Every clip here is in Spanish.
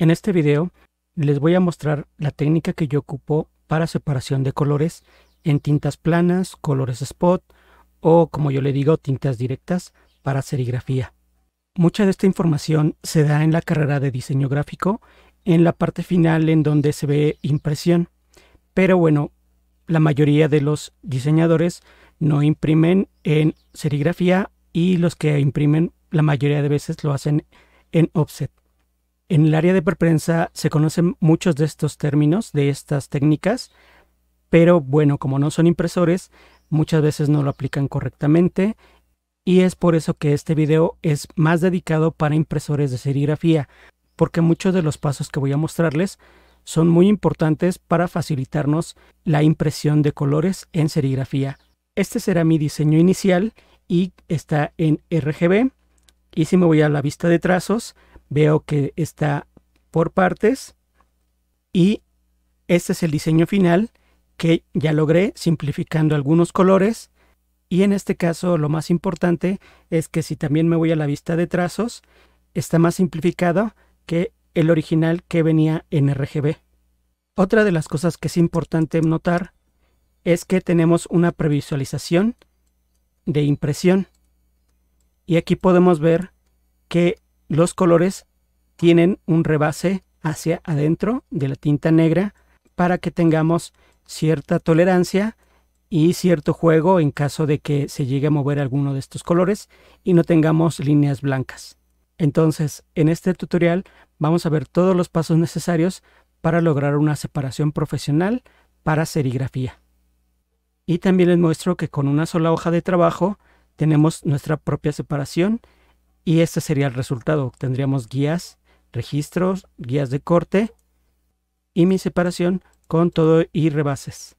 En este video les voy a mostrar la técnica que yo ocupo para separación de colores en tintas planas, colores spot o, como yo le digo, tintas directas para serigrafía. Mucha de esta información se da en la carrera de diseño gráfico, en la parte final en donde se ve impresión. Pero bueno, la mayoría de los diseñadores no imprimen en serigrafía y los que imprimen la mayoría de veces lo hacen en offset. En el área de preprensa se conocen muchos de estos términos, de estas técnicas, pero bueno, como no son impresores, muchas veces no lo aplican correctamente y es por eso que este video es más dedicado para impresores de serigrafía, porque muchos de los pasos que voy a mostrarles son muy importantes para facilitarnos la impresión de colores en serigrafía. Este será mi diseño inicial y está en RGB, y si me voy a la vista de trazos, veo que está por partes y este es el diseño final que ya logré simplificando algunos colores. Y en este caso lo más importante es que si también me voy a la vista de trazos, está más simplificado que el original que venía en RGB. Otra de las cosas que es importante notar es que tenemos una previsualización de impresión. Y aquí podemos ver que los colores tienen un rebase hacia adentro de la tinta negra para que tengamos cierta tolerancia y cierto juego en caso de que se llegue a mover alguno de estos colores y no tengamos líneas blancas. Entonces, en este tutorial vamos a ver todos los pasos necesarios para lograr una separación profesional para serigrafía. Y también les muestro que con una sola hoja de trabajo tenemos nuestra propia separación y este sería el resultado. Tendríamos guías, registros, guías de corte y mi separación con todo y rebases.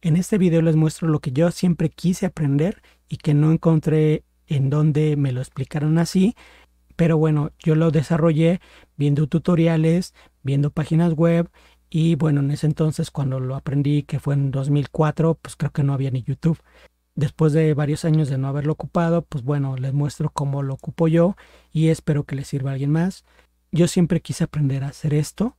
En este video les muestro lo que yo siempre quise aprender y que no encontré en donde me lo explicaron así, pero bueno, yo lo desarrollé viendo tutoriales, viendo páginas web y bueno, en ese entonces cuando lo aprendí, que fue en 2004, pues creo que no había ni YouTube. Después de varios años de no haberlo ocupado, pues bueno, les muestro cómo lo ocupo yo y espero que les sirva a alguien más. Yo siempre quise aprender a hacer esto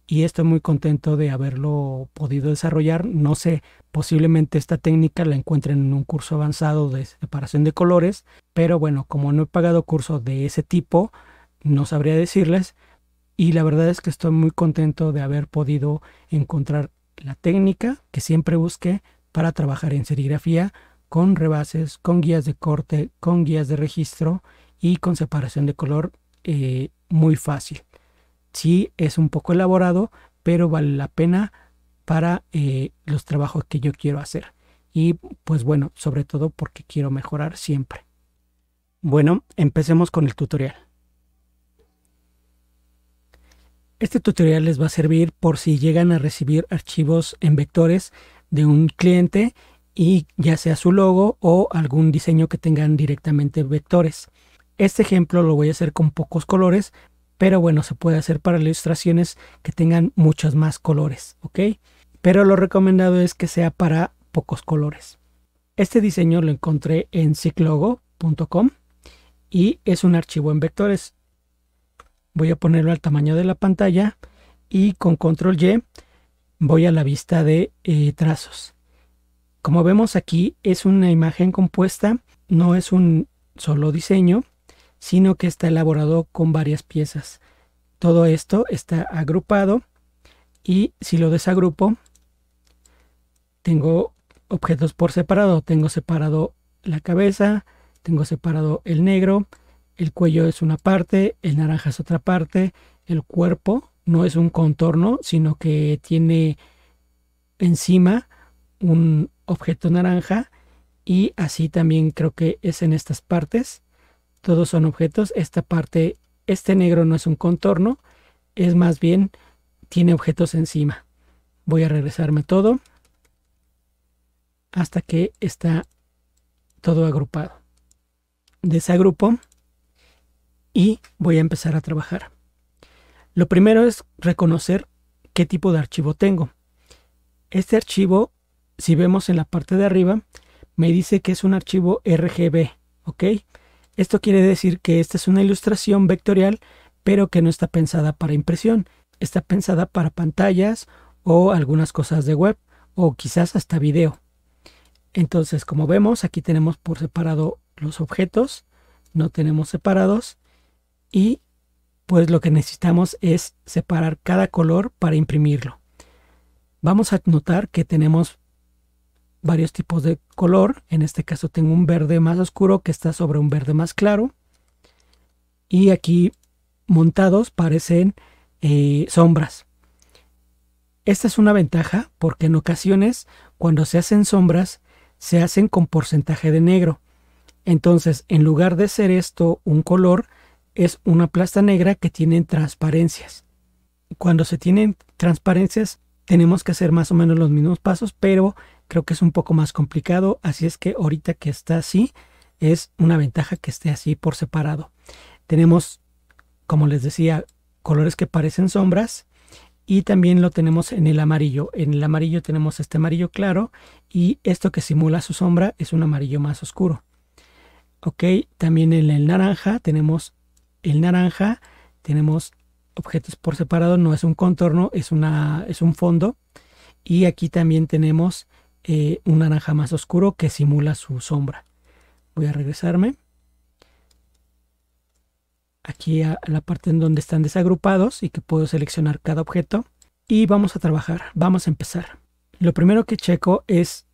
y estoy muy contento de haberlo podido desarrollar. No sé, posiblemente esta técnica la encuentren en un curso avanzado de separación de colores, pero bueno, como no he pagado curso de ese tipo, no sabría decirles. Y la verdad es que estoy muy contento de haber podido encontrar la técnica que siempre busqué para trabajar en serigrafía, con rebases, con guías de corte, con guías de registro y con separación de color muy fácil. Sí, es un poco elaborado, pero vale la pena para los trabajos que yo quiero hacer. Y pues bueno, sobre todo porque quiero mejorar siempre. Bueno, empecemos con el tutorial. Este tutorial les va a servir por si llegan a recibir archivos en vectores de un cliente y ya sea su logo o algún diseño que tengan directamente vectores. Este ejemplo lo voy a hacer con pocos colores, pero bueno, se puede hacer para ilustraciones que tengan muchos más colores, ¿ok? Pero lo recomendado es que sea para pocos colores. Este diseño lo encontré en ziclogo.com y es un archivo en vectores. Voy a ponerlo al tamaño de la pantalla y con control Y voy a la vista de trazos. Como vemos aquí es una imagen compuesta, no es un solo diseño, sino que está elaborado con varias piezas. Todo esto está agrupado y si lo desagrupo, tengo objetos por separado. Tengo separado la cabeza, tengo separado el negro, el cuello es una parte, el naranja es otra parte, el cuerpo no es un contorno, sino que tiene encima un objeto naranja y así también creo que es en estas partes. Todos son objetos. Esta parte, este negro no es un contorno, es más bien tiene objetos encima. Voy a regresarme todo hasta que está todo agrupado. Desagrupo y voy a empezar a trabajar. Lo primero es reconocer qué tipo de archivo tengo. Este archivo, si vemos en la parte de arriba, me dice que es un archivo RGB, ¿ok? Esto quiere decir que esta es una ilustración vectorial, pero que no está pensada para impresión. Está pensada para pantallas o algunas cosas de web o quizás hasta video. Entonces, como vemos, aquí tenemos por separado los objetos, no tenemos separados, y pues lo que necesitamos es separar cada color para imprimirlo. Vamos a notar que tenemos varios tipos de color. En este caso tengo un verde más oscuro que está sobre un verde más claro, y aquí montados parecen sombras. Esta es una ventaja porque en ocasiones cuando se hacen sombras se hacen con porcentaje de negro. Entonces, en lugar de ser esto un color, es una plasta negra que tiene transparencias. Cuando se tienen transparencias tenemos que hacer más o menos los mismos pasos, pero creo que es un poco más complicado, así es que ahorita que está así es una ventaja que esté así por separado. Tenemos, como les decía, colores que parecen sombras, y también lo tenemos en el amarillo. En el amarillo tenemos este amarillo claro, y esto que simula su sombra es un amarillo más oscuro. Ok, también en el naranja tenemos objetos por separado, no es un contorno, es un fondo. Y aquí también tenemos un naranja más oscuro que simula su sombra. Voy a regresarme aquí a la parte en donde están desagrupados y que puedo seleccionar cada objeto. Y vamos a trabajar, vamos a empezar. Lo primero que checo es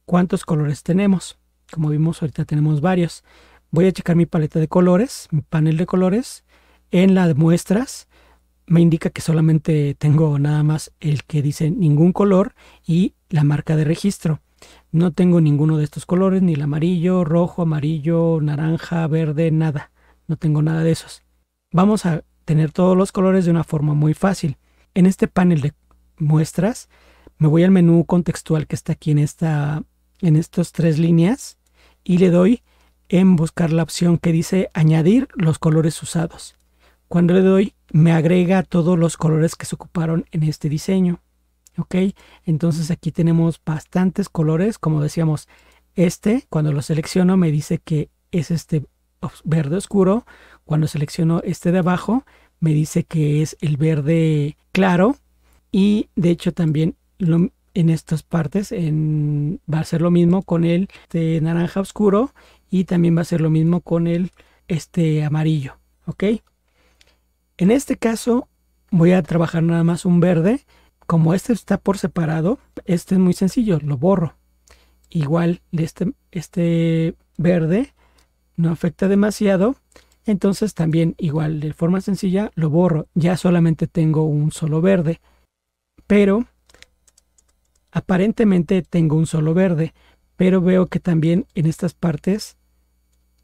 cuántos colores tenemos. Como vimos, ahorita tenemos varios. Voy a checar mi paleta de colores, mi panel de colores. En las muestras me indica que solamente tengo nada más el que dice ningún color y la marca de registro. No tengo ninguno de estos colores, ni el amarillo, rojo, amarillo, naranja, verde, nada. No tengo nada de esos. Vamos a tener todos los colores de una forma muy fácil. En este panel de muestras me voy al menú contextual que está aquí en estas tres líneas, y le doy en buscar la opción que dice añadir los colores usados. Cuando le doy, me agrega todos los colores que se ocuparon en este diseño. Ok, entonces aquí tenemos bastantes colores. Como decíamos, cuando lo selecciono me dice que es este verde oscuro. Cuando selecciono este de abajo me dice que es el verde claro, y de hecho también en estas partes va a ser lo mismo con el naranja oscuro, y también va a ser lo mismo con el amarillo. Ok, en este caso voy a trabajar nada más un verde. Como este está por separado, es muy sencillo, lo borro. Igual este verde no afecta demasiado, entonces también igual de forma sencilla lo borro. Ya solamente tengo un solo verde, pero aparentemente tengo un solo verde, pero veo que también en estas partes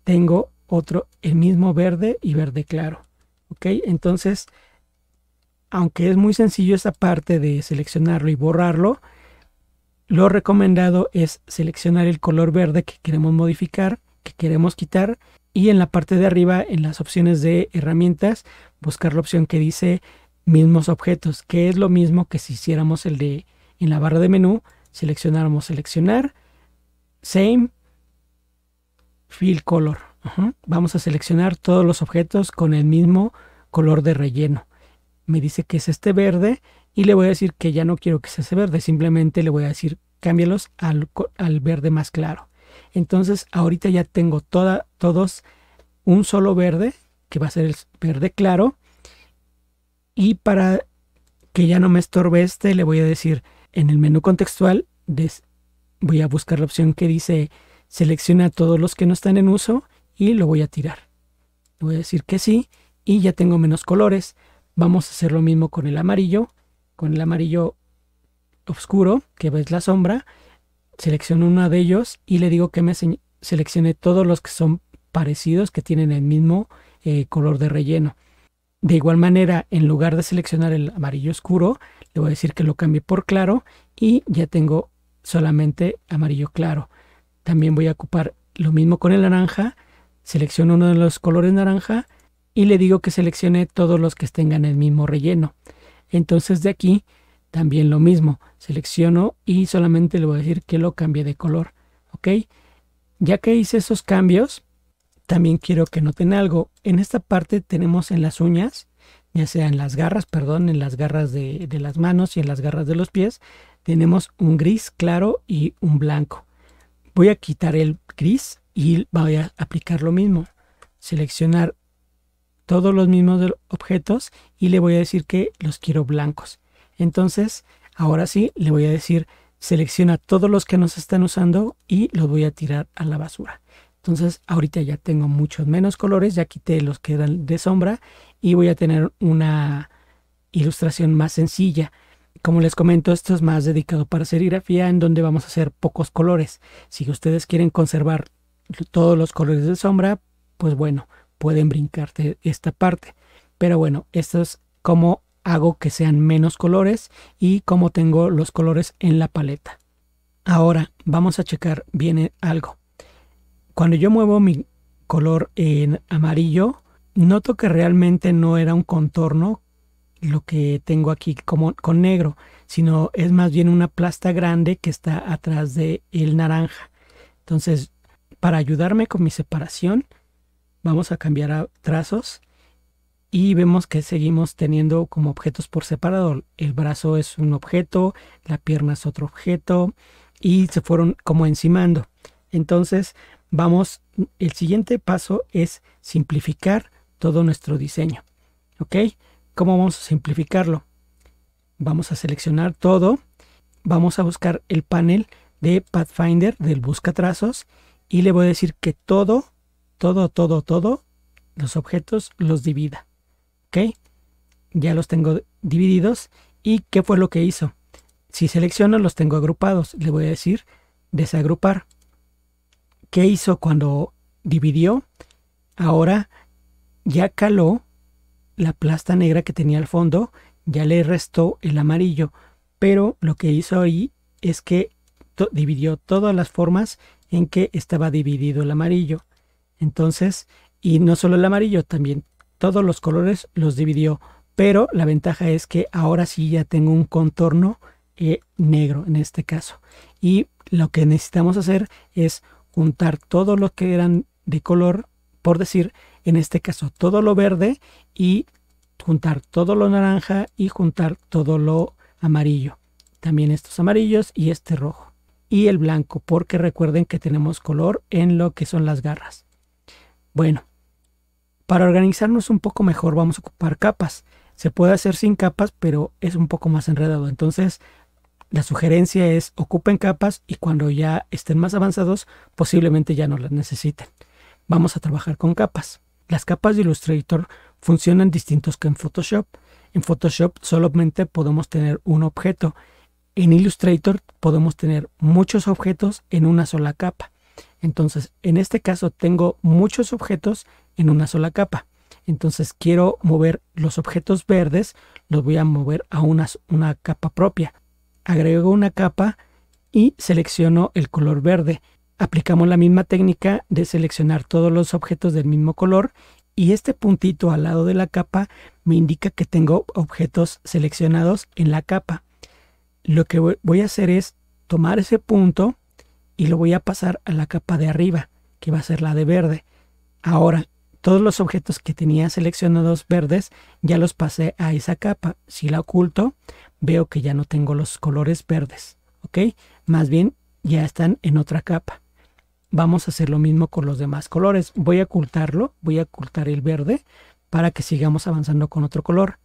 tengo el mismo verde y verde claro. Ok, entonces aunque es muy sencillo esa parte de seleccionarlo y borrarlo, lo recomendado es seleccionar el color verde que queremos modificar, que queremos quitar, y en la parte de arriba, en las opciones de herramientas, buscar la opción que dice mismos objetos, que es lo mismo que si hiciéramos en la barra de menú, seleccionáramos seleccionar, same, fill color. Vamos a seleccionar todos los objetos con el mismo color de relleno. Me dice que es este verde, y le voy a decir que ya no quiero que sea ese verde, simplemente le voy a decir cámbialos al verde más claro. Entonces ahorita ya tengo todos un solo verde, que va a ser el verde claro, y para que ya no me estorbe le voy a decir en el menú contextual, voy a buscar la opción que dice selecciona todos los que no están en uso, y lo voy a tirar. Le voy a decir que sí, y ya tengo menos colores. Vamos a hacer lo mismo con el amarillo oscuro, que ves la sombra. Selecciono uno de ellos y le digo que me seleccione todos los que son parecidos, que tienen el mismo color de relleno. De igual manera, en lugar de seleccionar el amarillo oscuro, le voy a decir que lo cambie por claro, y ya tengo solamente amarillo claro. También voy a ocupar lo mismo con el naranja. Selecciono uno de los colores naranja y le digo que seleccione todos los que tengan el mismo relleno. Entonces de aquí también lo mismo, selecciono y solamente le voy a decir que lo cambie de color. Ok, ya que hice esos cambios, también quiero que noten algo. En esta parte tenemos en las uñas, ya sea en las garras, perdón, en las garras de las manos y en las garras de los pies, tenemos un gris claro y un blanco. Voy a quitar el gris y voy a aplicar lo mismo. Seleccionar todos los mismos objetos y le voy a decir que los quiero blancos. Entonces, ahora sí, le voy a decir, selecciona todos los que nos están usando y los voy a tirar a la basura. Entonces, ahorita ya tengo muchos menos colores, ya quité los que dan de sombra y voy a tener una ilustración más sencilla. Como les comento, esto es más dedicado para serigrafía, en donde vamos a hacer pocos colores. Si ustedes quieren conservar todos los colores de sombra, pues bueno, pueden brincarte esta parte. Pero bueno, esto es como hago que sean menos colores y cómo tengo los colores en la paleta. Ahora vamos a checar bien algo. Cuando yo muevo mi color en amarillo, noto que realmente no era un contorno lo que tengo aquí como con negro, sino es más bien una plasta grande que está atrás de el naranja. Entonces, para ayudarme con mi separación, vamos a cambiar a trazos y vemos que seguimos teniendo como objetos por separado. El brazo es un objeto, la pierna es otro objeto y se fueron como encimando. Entonces, el siguiente paso es simplificar todo nuestro diseño. ¿Ok? ¿Cómo vamos a simplificarlo? Vamos a seleccionar todo, vamos a buscar el panel de Pathfinder del buscatrazos y le voy a decir que todos los objetos los divida. ¿Ok? Ya los tengo divididos. ¿Y qué fue lo que hizo? Si selecciono, los tengo agrupados. Le voy a decir desagrupar. ¿Qué hizo cuando dividió? Ahora ya caló la plasta negra que tenía al fondo, ya le restó el amarillo, pero lo que hizo ahí es que dividió todas las formas en que estaba dividido el amarillo. Entonces, y no solo el amarillo, también todos los colores los dividió, pero la ventaja es que ahora sí ya tengo un contorno negro en este caso. Y lo que necesitamos hacer es juntar todo lo que eran de color, por decir, en este caso todo lo verde, y juntar todo lo naranja y juntar todo lo amarillo. También estos amarillos y este rojo. Y el blanco, porque recuerden que tenemos color en lo que son las garras. Bueno, para organizarnos un poco mejor vamos a ocupar capas. Se puede hacer sin capas, pero es un poco más enredado. Entonces, la sugerencia es ocupen capas y cuando ya estén más avanzados, posiblemente ya no las necesiten. Vamos a trabajar con capas. Las capas de Illustrator funcionan distintos que en Photoshop. En Photoshop solamente podemos tener un objeto. En Illustrator podemos tener muchos objetos en una sola capa. Entonces, en este caso tengo muchos objetos en una sola capa. Entonces quiero mover los objetos verdes, los voy a mover a una capa propia. Agrego una capa y selecciono el color verde. Aplicamos la misma técnica de seleccionar todos los objetos del mismo color y este puntito al lado de la capa me indica que tengo objetos seleccionados en la capa. Lo que voy a hacer es tomar ese punto y lo voy a pasar a la capa de arriba, que va a ser la de verde. Ahora, todos los objetos que tenía seleccionados verdes ya los pasé a esa capa. Si la oculto, veo que ya no tengo los colores verdes, ¿ok? Más bien ya están en otra capa. Vamos a hacer lo mismo con los demás colores. Voy a ocultarlo, voy a ocultar el verde para que sigamos avanzando con otro color.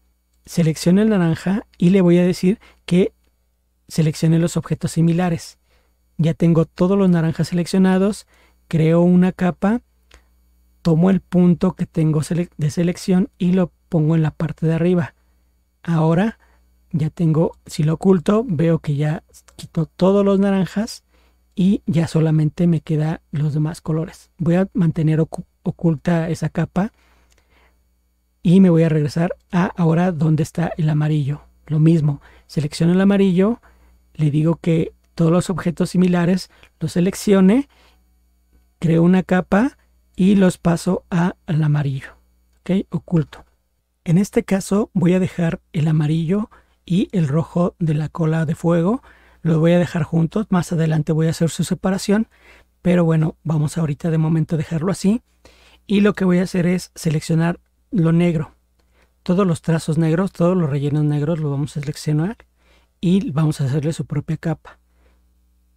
Selecciono el naranja y le voy a decir que seleccione los objetos similares. Ya tengo todos los naranjas seleccionados, creo una capa, tomo el punto que tengo de selección y lo pongo en la parte de arriba. Ahora ya tengo, si lo oculto, veo que ya quito todos los naranjas y ya solamente me quedan los demás colores. Voy a mantener oculta esa capa y me voy a regresar a ahora donde está el amarillo. Lo mismo, selecciono el amarillo, le digo que todos los objetos similares los seleccione, creo una capa y los paso al amarillo. ¿Ok? Oculto. En este caso voy a dejar el amarillo y el rojo de la cola de fuego. Los voy a dejar juntos. Más adelante voy a hacer su separación. Pero bueno, vamos ahorita de momento a dejarlo así. Y lo que voy a hacer es seleccionar lo negro. Todos los trazos negros, todos los rellenos negros los vamos a seleccionar y vamos a hacerle su propia capa.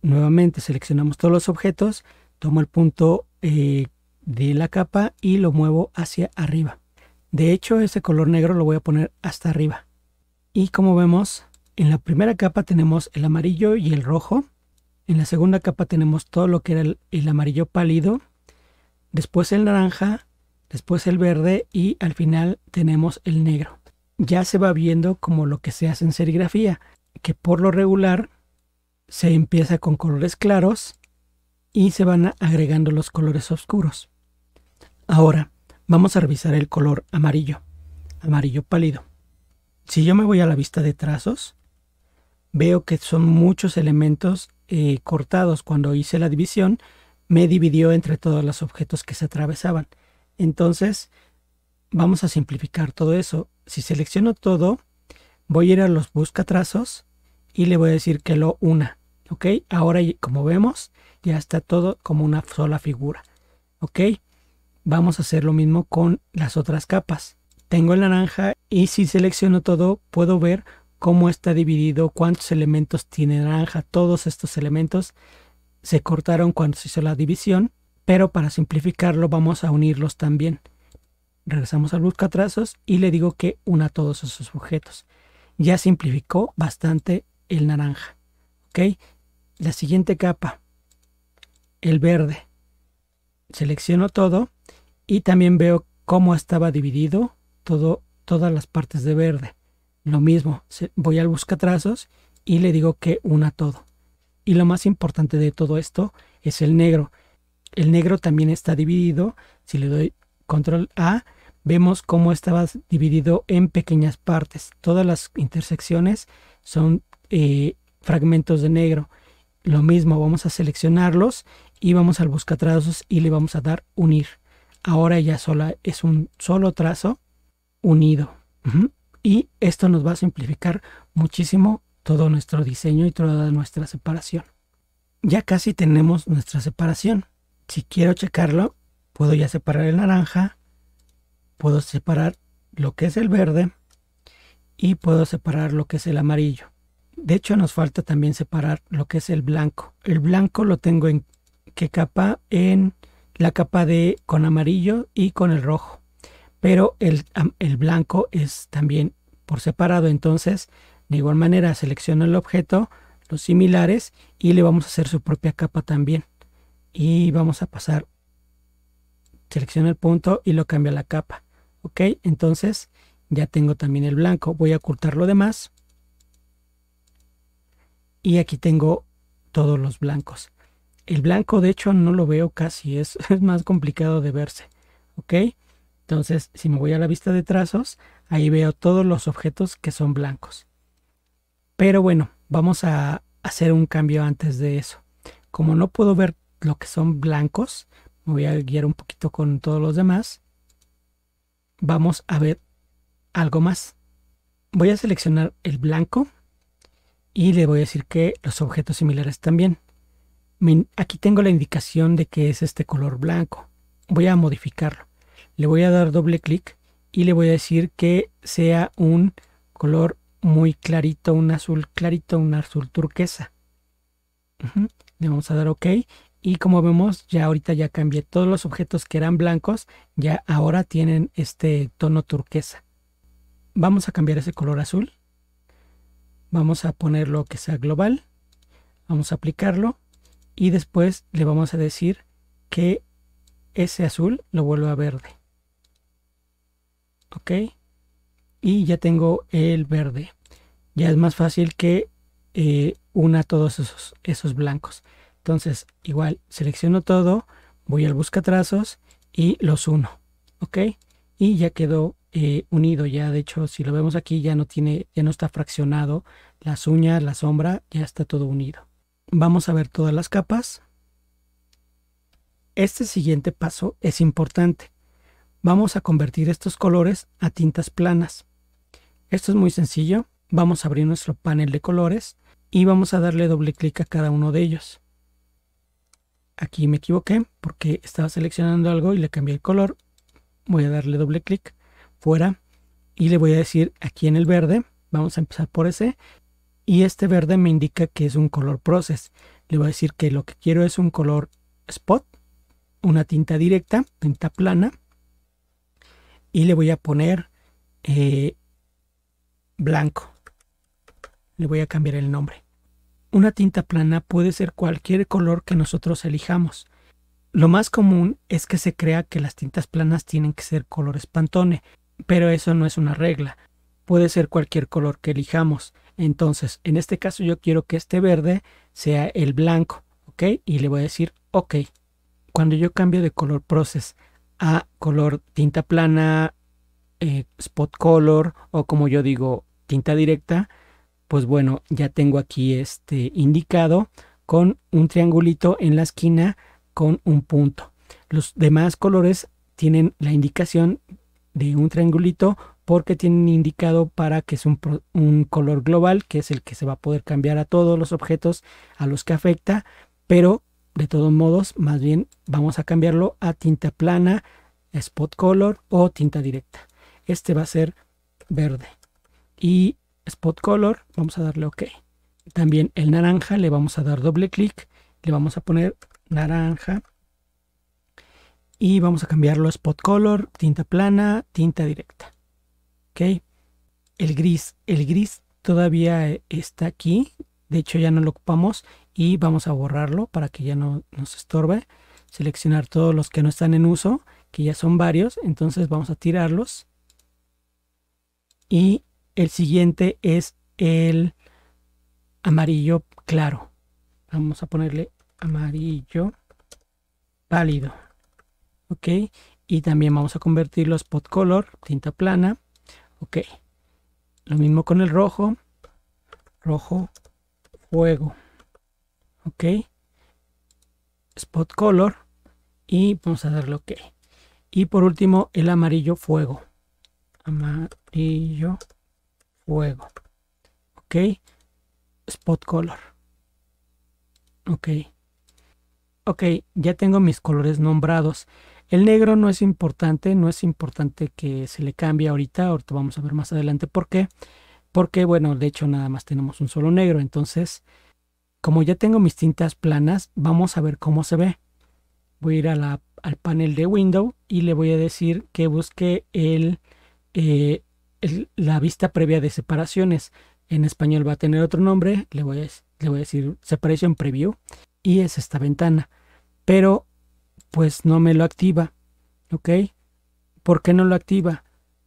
Nuevamente seleccionamos todos los objetos, tomo el punto de la capa y lo muevo hacia arriba. De hecho, ese color negro lo voy a poner hasta arriba. Y como vemos, en la primera capa tenemos el amarillo y el rojo. En la segunda capa tenemos todo lo que era el amarillo pálido. Después el naranja, después el verde y al final tenemos el negro. Ya se va viendo como lo que se hace en serigrafía, que por lo regular se empieza con colores claros y se van agregando los colores oscuros. Ahora vamos a revisar el color amarillo, amarillo pálido. Si yo me voy a la vista de trazos, veo que son muchos elementos cortados. Cuando hice la división, me dividió entre todos los objetos que se atravesaban. Entonces, vamos a simplificar todo eso. Si selecciono todo, voy a ir a los buscatrazos y le voy a decir que lo una. ¿Ok? Ahora, como vemos, ya está todo como una sola figura. ¿Ok? Vamos a hacer lo mismo con las otras capas. Tengo el naranja y si selecciono todo, puedo ver cómo está dividido, cuántos elementos tiene naranja. Todos estos elementos se cortaron cuando se hizo la división, pero para simplificarlo vamos a unirlos también. Regresamos al buscatrazos y le digo que una todos esos objetos. Ya simplificó bastante el naranja. ¿Ok? La siguiente capa, el verde. Selecciono todo y también veo cómo estaba dividido todas las partes de verde. Lo mismo, voy al buscatrazos y le digo que una todo. Y lo más importante de todo esto es el negro. El negro también está dividido. Si le doy control A, vemos cómo estaba dividido en pequeñas partes. Todas las intersecciones son fragmentos de negro. Lo mismo, vamos a seleccionarlos y vamos al buscatrazos y le vamos a dar unir. Ahora ya es un solo trazo unido. Y esto nos va a simplificar muchísimo todo nuestro diseño y toda nuestra separación. Ya casi tenemos nuestra separación. Si quiero checarlo, puedo ya separar el naranja, puedo separar lo que es el verde y puedo separar lo que es el amarillo. De hecho, nos falta también separar lo que es el blanco. El blanco lo tengo en ¿qué capa? En la capa con amarillo y con el rojo. Pero el blanco es también por separado. Entonces, de igual manera, selecciono el objeto, los similares, y le vamos a hacer su propia capa también. Y vamos a pasar, selecciono el punto y lo cambio a la capa. Ok, entonces ya tengo también el blanco. Voy a ocultar lo demás. Y aquí tengo todos los blancos. El blanco, de hecho, no lo veo casi, es más complicado de verse. Ok, entonces si me voy a la vista de trazos, ahí veo todos los objetos que son blancos. Pero bueno, vamos a hacer un cambio antes de eso. Como no puedo ver lo que son blancos, me voy a guiar un poquito con todos los demás. Vamos a ver algo más. Voy a seleccionar el blanco y le voy a decir que los objetos similares también. Aquí tengo la indicación de que es este color blanco. Voy a modificarlo. Le voy a dar doble clic y le voy a decir que sea un color muy clarito, un azul clarito, un azul turquesa. Le vamos a dar OK. Y como vemos, ya ahorita ya cambié todos los objetos que eran blancos, ya ahora tienen este tono turquesa. Vamos a cambiar ese color azul. Vamos a ponerlo que sea global. Vamos a aplicarlo. Y después le vamos a decir que ese azul lo vuelva a verde. Ok. Y ya tengo el verde. Ya es más fácil que una todos esos blancos. Entonces, igual, selecciono todo, voy al buscatrazos y los uno. Ok. Y ya quedó unido. Ya, de hecho, si lo vemos aquí, ya no está fraccionado. Las uñas, la sombra, ya está todo unido. Vamos a ver todas las capas. Este siguiente paso es importante. Vamos a convertir estos colores a tintas planas. Esto es muy sencillo. Vamos a abrir nuestro panel de colores y vamos a darle doble clic a cada uno de ellos. Aquí me equivoqué porque estaba seleccionando algo y le cambié el color. voy a darle doble clic, fuera, y le voy a decir aquí en el verde, vamos a empezar por ese, y este verde me indica que es un color process. Le voy a decir que lo que quiero es un color spot, una tinta directa, tinta plana, y le voy a poner blanco. Le voy a cambiar el nombre. Una tinta plana puede ser cualquier color que nosotros elijamos. Lo más común es que se crea que las tintas planas tienen que ser colores Pantone, pero eso no es una regla. Puede ser cualquier color que elijamos. Entonces, en este caso yo quiero que este verde sea el blanco, ¿ok? Y le voy a decir OK. Cuando yo cambio de color process a color tinta plana, spot color, o como yo digo, tinta directa, pues bueno, ya tengo aquí indicado con un triangulito en la esquina con un punto. Los demás colores tienen la indicación de un triangulito porque tienen indicado para que es un color global, que es el que se va a poder cambiar a todos los objetos a los que afecta, pero de todos modos, más bien vamos a cambiarlo a tinta plana, spot color o tinta directa. Este va a ser verde. Y spot color, vamos a darle OK. También el naranja le vamos a dar doble clic, le vamos a poner naranja y vamos a cambiarlo a spot color, tinta plana, tinta directa. OK. El gris todavía está aquí, de hecho ya no lo ocupamos y vamos a borrarlo para que ya no nos estorbe. Seleccionar todos los que no están en uso, que ya son varios, entonces vamos a tirarlos. Y el siguiente es el amarillo claro. Vamos a ponerle amarillo pálido. OK. Y también vamos a convertirlo a spot color, tinta plana. OK. Lo mismo con el rojo. Rojo fuego. OK. Spot color. Y vamos a darle OK. Y por último el amarillo fuego. Amarillo fuego. OK. Spot color. OK. OK, ya tengo mis colores nombrados. El negro no es importante que se le cambie ahorita vamos a ver más adelante por qué. Porque, bueno, de hecho nada más tenemos un solo negro. Entonces, como ya tengo mis tintas planas, vamos a ver cómo se ve. Voy a ir al panel de Window y le voy a decir que busque la vista previa de separaciones. En español va a tener otro nombre. Le voy a decir Separation Preview. Y es esta ventana. Pero pues no me lo activa. ¿Ok? ¿Por qué no lo activa?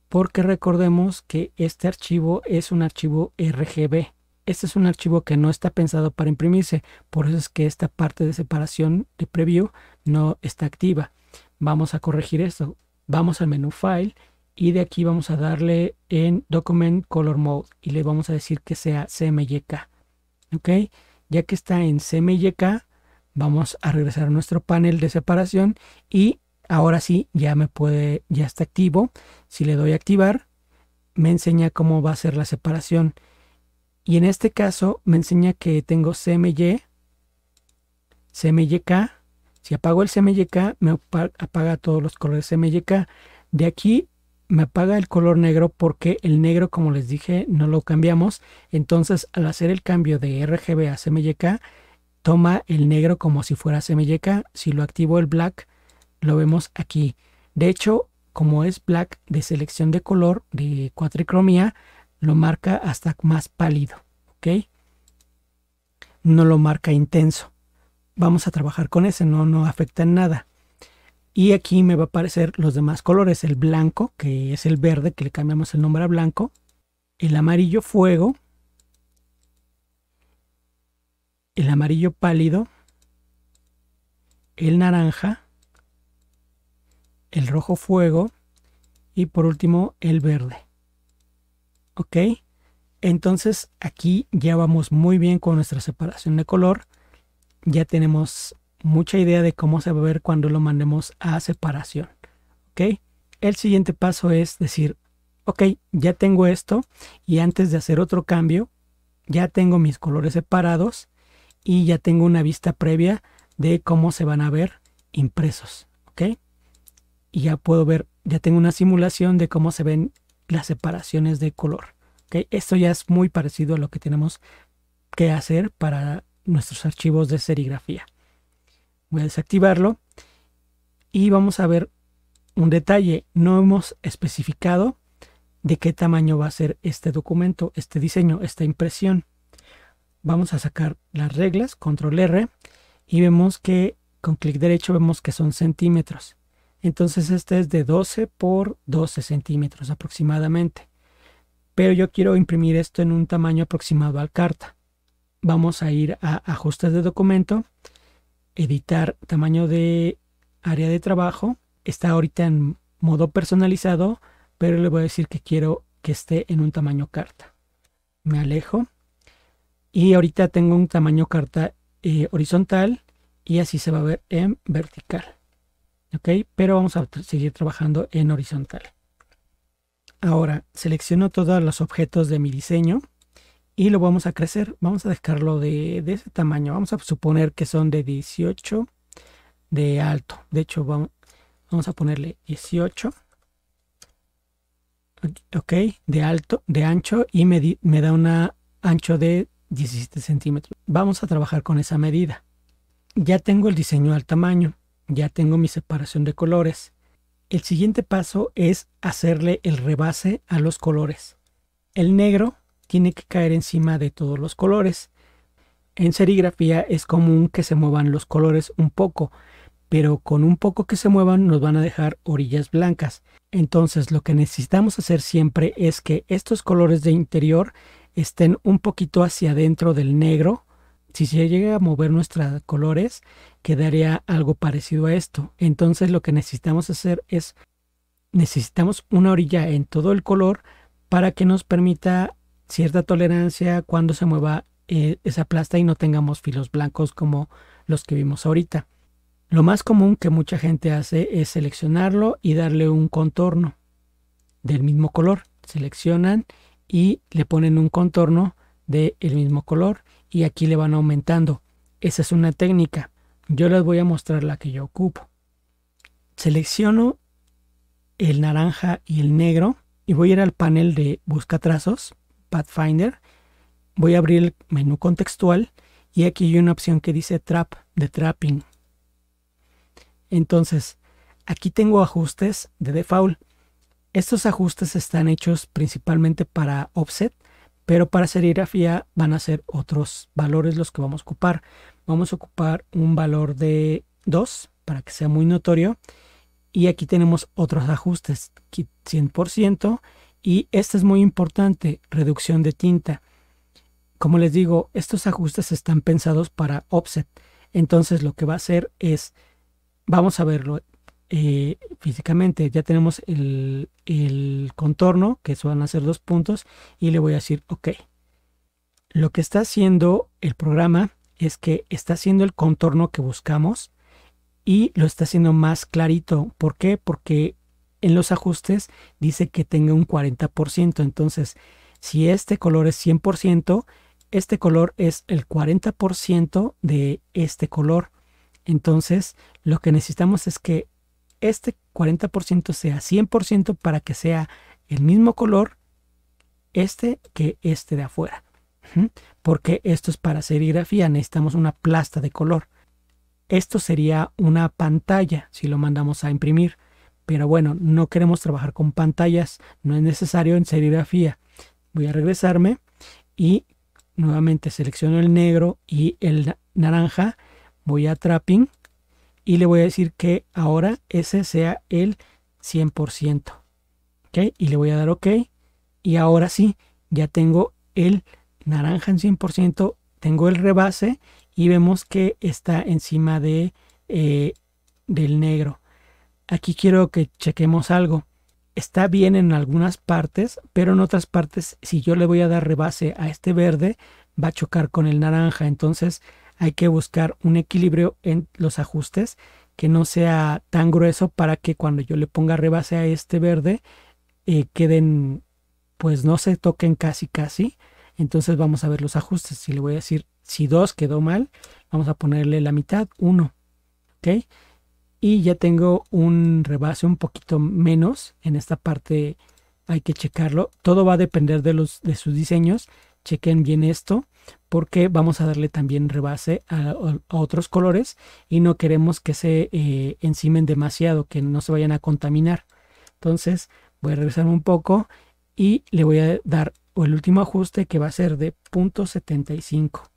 Porque recordemos que este archivo es un archivo RGB. Este es un archivo que no está pensado para imprimirse. Por eso es que esta parte de separación de preview no está activa. Vamos a corregir esto. Vamos al menú File y de aquí vamos a darle en Document Color Mode y le vamos a decir que sea CMYK. ¿Ok? Ya que está en CMYK, vamos a regresar a nuestro panel de separación y ahora sí ya está activo. Si le doy a activar, me enseña cómo va a ser la separación. Y en este caso me enseña que tengo CMY, CMYK. Si apago el CMYK, me apaga todos los colores CMYK. De aquí me apaga el color negro porque el negro, como les dije, no lo cambiamos. Entonces, al hacer el cambio de RGB a CMYK, toma el negro como si fuera CMYK. Si lo activo el black, lo vemos aquí. De hecho, como es black de selección de color, de cuatricromía, lo marca hasta más pálido. ¿Ok? No lo marca intenso. Vamos a trabajar con ese, no afecta en nada. Y aquí me va a aparecer los demás colores. El blanco, que es el verde, que le cambiamos el nombre a blanco. El amarillo fuego. El amarillo pálido. El naranja. El rojo fuego. Y por último, el verde. ¿Ok? Entonces aquí ya vamos muy bien con nuestra separación de color. Ya tenemos mucha idea de cómo se va a ver cuando lo mandemos a separación. ¿Ok? El siguiente paso es decir, ok, ya tengo esto y antes de hacer otro cambio, ya tengo mis colores separados y ya tengo una vista previa de cómo se van a ver impresos. ¿Ok? Y ya puedo ver ya tengo una simulación de cómo se ven las separaciones de color. ¿Okay? Esto ya es muy parecido a lo que tenemos que hacer para nuestros archivos de serigrafía. Voy a desactivarlo y vamos a ver un detalle. No hemos especificado de qué tamaño va a ser este documento, este diseño, esta impresión. Vamos a sacar las reglas, control R, y vemos que con clic derecho vemos que son centímetros. Entonces este es de 12 por 12 centímetros aproximadamente. Pero yo quiero imprimir esto en un tamaño aproximado al carta. Vamos a ir a ajustes de documento, editar tamaño de área de trabajo. Está ahorita en modo personalizado, pero le voy a decir que quiero que esté en un tamaño carta. Me alejo y ahorita tengo un tamaño carta horizontal y así se va a ver en vertical. Ok, pero vamos a seguir trabajando en horizontal. Ahora selecciono todos los objetos de mi diseño y lo vamos a crecer. Vamos a dejarlo de ese tamaño. Vamos a suponer que son de 18 de alto. De hecho, vamos a ponerle 18. Ok, de alto, de ancho, y me da un ancho de 17 centímetros. Vamos a trabajar con esa medida. Ya tengo el diseño al tamaño. Ya tengo mi separación de colores. El siguiente paso es hacerle el rebase a los colores. El negro tiene que caer encima de todos los colores. En serigrafía es común que se muevan los colores un poco, pero con un poco que se muevan nos van a dejar orillas blancas. Entonces lo que necesitamos hacer siempre es que estos colores de interior estén un poquito hacia adentro del negro. Si se llega a mover nuestros colores, quedaría algo parecido a esto. Entonces lo que necesitamos hacer es, necesitamos una orilla en todo el color para que nos permita cierta tolerancia cuando se mueva esa plasta y no tengamos filos blancos como los que vimos ahorita. Lo más común que mucha gente hace es seleccionarlo y darle un contorno del mismo color. Seleccionan y le ponen un contorno del mismo color y aquí le van aumentando. Esa es una técnica. Yo les voy a mostrar la que yo ocupo. Selecciono el naranja y el negro y voy a ir al panel de busca trazos, Pathfinder. Voy a abrir el menú contextual y aquí hay una opción que dice Trap, de Trapping. Entonces, aquí tengo ajustes de default. Estos ajustes están hechos principalmente para offset, pero para serigrafía van a ser otros valores los que vamos a ocupar. Vamos a ocupar un valor de 2 para que sea muy notorio. Y aquí tenemos otros ajustes, 100%. Y este es muy importante, reducción de tinta. Como les digo, estos ajustes están pensados para offset. Entonces lo que va a hacer es, vamos a verlo físicamente. Ya tenemos el contorno, que eso van a ser 2 puntos, y le voy a decir OK. Lo que está haciendo el programa es que está haciendo el contorno que buscamos y lo está haciendo más clarito. ¿Por qué? Porque en los ajustes dice que tenga un 40%. Entonces, si este color es 100%, este color es el 40% de este color. Entonces, lo que necesitamos es que este 40% sea 100% para que sea el mismo color que este de afuera. Porque esto es para serigrafía, necesitamos una plasta de color. Esto sería una pantalla si lo mandamos a imprimir. Pero bueno, no queremos trabajar con pantallas, no es necesario en serigrafía. Voy a regresarme y nuevamente selecciono el negro y el naranja. Voy a Trapping y le voy a decir que ahora ese sea el 100%. ¿Ok? Y le voy a dar OK. Y ahora sí, ya tengo el naranja en 100%. Tengo el rebase y vemos que está encima del negro. Aquí quiero que chequemos algo. Está bien en algunas partes, pero en otras partes, si yo le voy a dar rebase a este verde, va a chocar con el naranja. Entonces hay que buscar un equilibrio en los ajustes que no sea tan grueso para que cuando yo le ponga rebase a este verde queden, pues no se toquen casi. Entonces vamos a ver los ajustes. Si le voy a decir, si 2 quedó mal, vamos a ponerle la mitad, 1. ¿Ok? y ya tengo un rebase un poquito menos en esta parte. Hay que checarlo, todo va a depender de sus diseños. Chequen bien esto porque vamos a darle también rebase a otros colores y no queremos que se encimen demasiado, que no se vayan a contaminar. Entonces voy a regresar un poco y le voy a dar el último ajuste, que va a ser de punto 75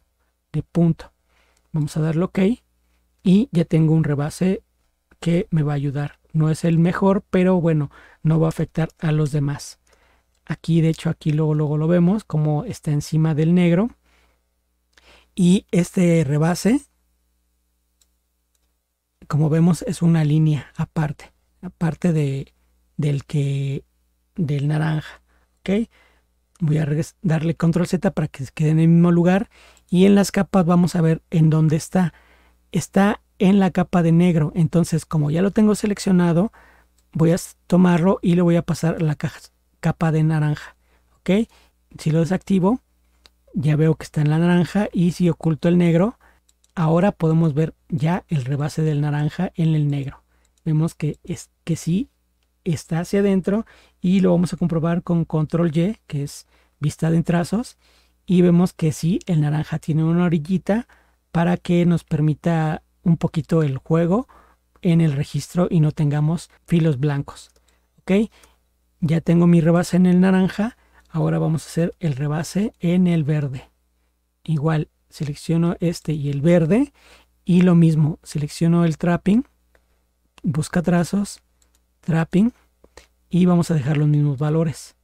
de punto. Vamos a darle OK y ya tengo un rebase que me va a ayudar. No es el mejor, pero bueno, no va a afectar a los demás. Aquí, de hecho, aquí luego lo vemos como está encima del negro. Y este rebase, como vemos, es una línea aparte del naranja. ¿Ok? Voy a darle control Z para que se quede en el mismo lugar. Y en las capas vamos a ver en dónde está. Está en la capa de negro. Entonces, como ya lo tengo seleccionado, voy a tomarlo y le voy a pasar a la capa de naranja. ¿Ok? Si lo desactivo, ya veo que está en la naranja, y si oculto el negro, ahora podemos ver ya el rebase del naranja en el negro. Vemos que sí está hacia adentro, y lo vamos a comprobar con control Y, que es vista de trazos, y vemos que sí, el naranja tiene una orillita para que nos permita un poquito el juego en el registro y no tengamos filos blancos. Ok, ya tengo mi rebase en el naranja. Ahora vamos a hacer el rebase en el verde. Igual selecciono este y el verde, y lo mismo, selecciono el trapping, busca trazos, trapping, y vamos a dejar los mismos valores.